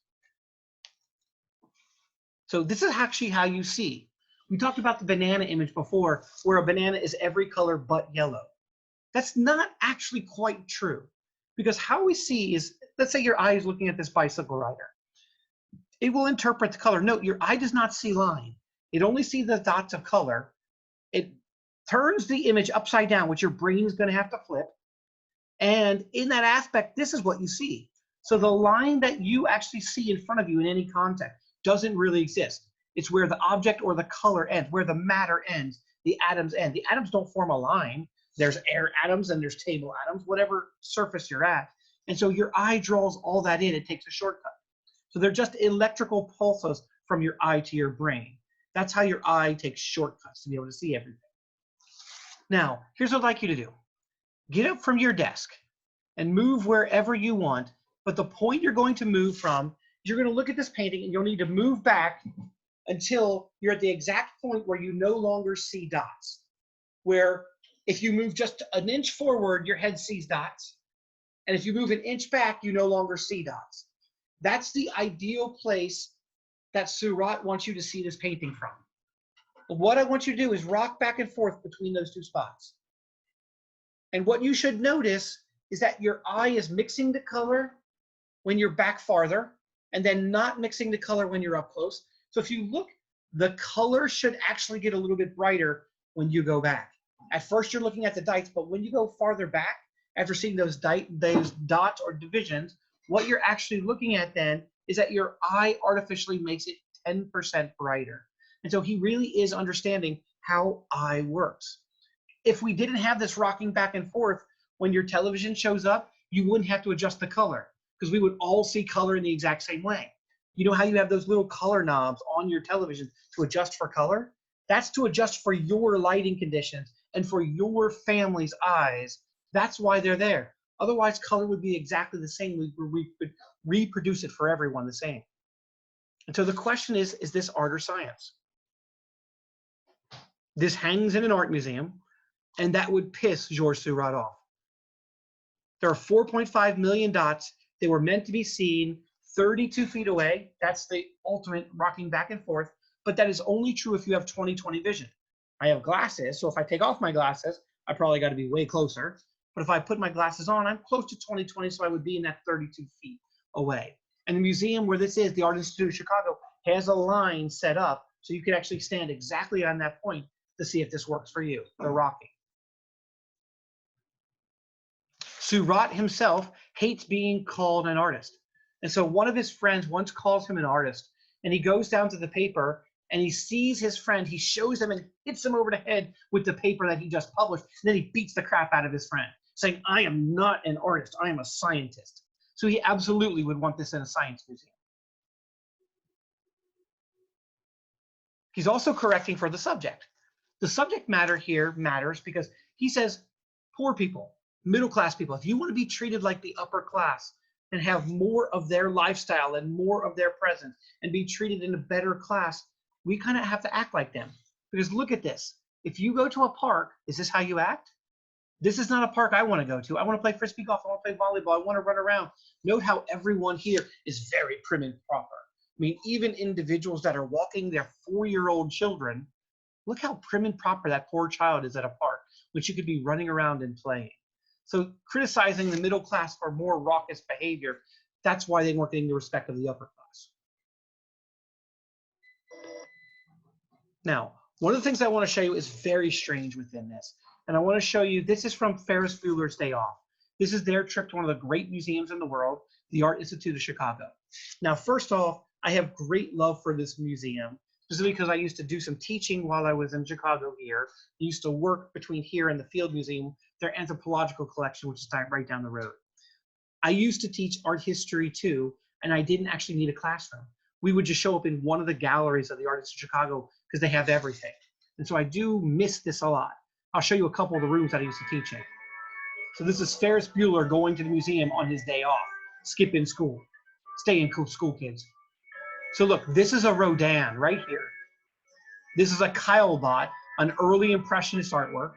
So this is actually how you see. We talked about the banana image before, where a banana is every color but yellow. That's not actually quite true, because how we see is, let's say your eye is looking at this bicycle rider. It will interpret the color. Note, your eye does not see line. It only sees the dots of color. It turns the image upside down, which your brain is going to have to flip. And in that aspect, this is what you see. So the line that you actually see in front of you in any context doesn't really exist. It's where the object or the color ends, where the matter ends, the atoms end. The atoms don't form a line. There's air atoms and there's table atoms, whatever surface you're at. And so your eye draws all that in. It takes a shortcut. So they're just electrical pulses from your eye to your brain. That's how your eye takes shortcuts to be able to see everything. Now, here's what I'd like you to do. Get up from your desk and move wherever you want. But the point you're going to move from, you're going to look at this painting and you'll need to move back until you're at the exact point where you no longer see dots. Where if you move just an inch forward, your head sees dots. And if you move an inch back, you no longer see dots. That's the ideal place that Seurat wants you to see this painting from. What I want you to do is rock back and forth between those two spots. And what you should notice is that your eye is mixing the color when you're back farther, and then not mixing the color when you're up close. So if you look, the color should actually get a little bit brighter when you go back. At first you're looking at the dots, but when you go farther back, after seeing those dots or divisions, what you're actually looking at then is that your eye artificially makes it 10% brighter. And so he really is understanding how eye works. If we didn't have this rocking back and forth, when your television shows up, you wouldn't have to adjust the color because we would all see color in the exact same way. You know how you have those little color knobs on your television to adjust for color? That's to adjust for your lighting conditions and for your family's eyes. That's why they're there. Otherwise, color would be exactly the same. We could reproduce it for everyone the same. And so the question is this art or science? This hangs in an art museum, and that would piss Georges Seurat off. There are 4.5 million dots. They were meant to be seen 32 feet away. That's the ultimate rocking back and forth. But that is only true if you have 20/20 vision. I have glasses, so if I take off my glasses, I probably got to be way closer. But if I put my glasses on, I'm close to 20/20, so I would be in that 32 feet away. And the museum where this is, the Art Institute of Chicago, has a line set up so you can actually stand exactly on that point to see if this works for you, the rocking. Seurat himself hates being called an artist. And so one of his friends once calls him an artist, and he goes down to the paper and he sees his friend. He shows him and hits him over the head with the paper that he just published. And then he beats the crap out of his friend, saying, I am not an artist, I am a scientist. So he absolutely would want this in a science museum. He's also correcting for the subject. The subject matter here matters because he says, poor people, middle-class people, if you want to be treated like the upper class and have more of their lifestyle and more of their presence and be treated in a better class, we kind of have to act like them. Because look at this. If you go to a park, is this how you act? This is not a park I want to go to. I want to play frisbee golf. I want to play volleyball. I want to run around. Note how everyone here is very prim and proper. I mean, even individuals that are walking their 4-year-old children, look how prim and proper that poor child is at a park, which you could be running around and playing. So criticizing the middle class for more raucous behavior, that's why they weren't getting the respect of the upper class. Now, one of the things I want to show you is very strange within this. And I want to show you, this is from Ferris Bueller's Day Off. This is their trip to one of the great museums in the world, the Art Institute of Chicago. Now, first off, I have great love for this museum, specifically because I used to do some teaching while I was in Chicago here. I used to work between here and the Field Museum, their anthropological collection, which is right down the road. I used to teach art history too, and I didn't actually need a classroom. We would just show up in one of the galleries of the Art Institute of Chicago because they have everything. And so I do miss this a lot. I'll show you a couple of the rooms that I used to teach in. So this is Ferris Bueller going to the museum on his day off, skipping school, staying cool school kids. So look, this is a Rodin right here. This is a Keilbot, an early Impressionist artwork.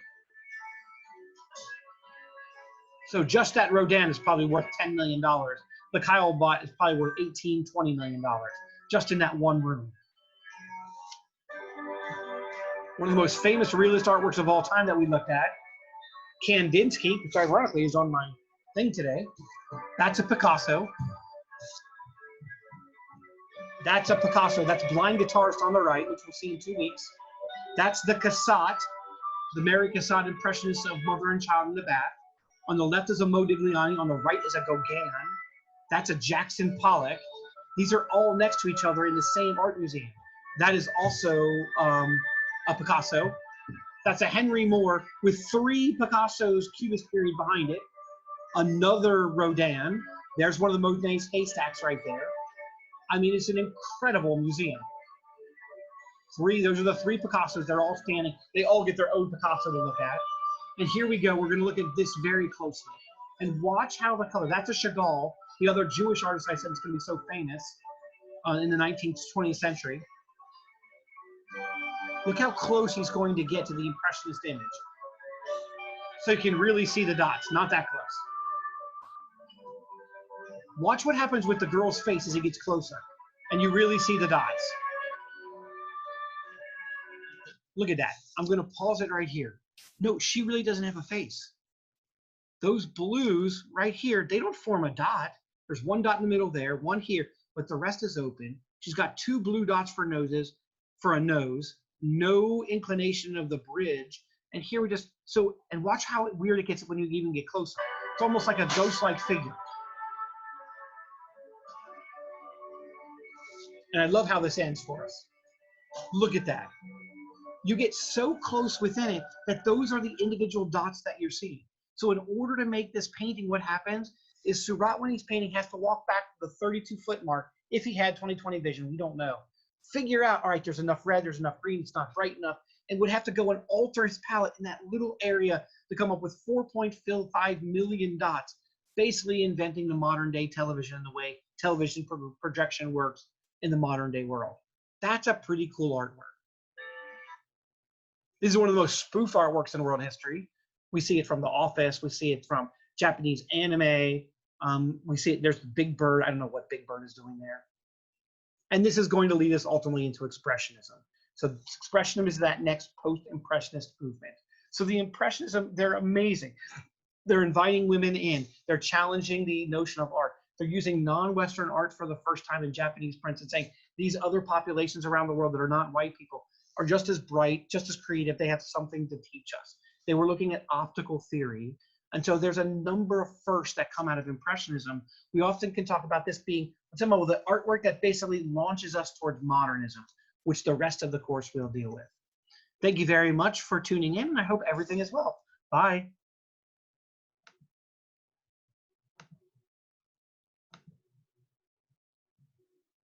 So just that Rodin is probably worth $10 million. The Keilbot is probably worth $18, $20 million, just in that one room. One of the most famous realist artworks of all time that we looked at, Kandinsky, which ironically is on my thing today. That's a Picasso. That's a Picasso. That's Blind Guitarist on the right, which we'll see in 2 weeks. That's the Cassatt, the Mary Cassatt Impressionist of Mother and Child in the back. On the left is a Modigliani. On the right is a Gauguin. That's a Jackson Pollock. These are all next to each other in the same art museum. That is also a Picasso. That's a Henry Moore with 3 Picasso's Cubist period behind it. Another Rodin. There's one of the Monet's haystacks right there. I mean, it's an incredible museum. Those are the 3 Picassos. They're all standing. They all get their own Picasso to look at. And here we go. We're going to look at this very closely. And watch how the color. That's a Chagall, the other Jewish artist I said is going to be so famous in the 19th, 20th century. Look how close he's going to get to the Impressionist image. So you can really see the dots, not that close. Watch what happens with the girl's face as he gets closer, and you really see the dots. Look at that. I'm going to pause it right here. No, she really doesn't have a face. Those blues right here, they don't form a dot. There's one dot in the middle there, one here, but the rest is open. She's got 2 blue dots for noses, for a nose, no inclination of the bridge. And here we just, and watch how weird it gets when you even get closer. It's almost like a ghost-like figure. And I love how this ends for us. Look at that. You get so close within it that those are the individual dots that you're seeing. So in order to make this painting, what happens is Seurat, when he's painting, has to walk back to the 32-foot mark. If he had 20/20 vision, we don't know. Figure out, all right, there's enough red, there's enough green, it's not bright enough, and would have to go and alter his palette in that little area to come up with 4.5 million dots, basically inventing the modern day television and the way television projection works in the modern day world. That's a pretty cool artwork. This is one of the most spoof artworks in world history. We see it from The Office. We see it from Japanese anime. We see it, there's Big Bird. I don't know what Big Bird is doing there. And this is going to lead us ultimately into Expressionism. So Expressionism is that next post-Impressionist movement. So the Impressionism, they're amazing. They're inviting women in. They're challenging the notion of art. They're using non-Western art for the first time in Japanese prints and saying these other populations around the world that are not white people are just as bright, just as creative. They have something to teach us. They were looking at optical theory And so there's a number of firsts that come out of Impressionism. We often can talk about this being some of the artwork that basically launches us towards modernism, which the rest of the course will deal with. Thank you very much for tuning in, and I hope everything is well. Bye.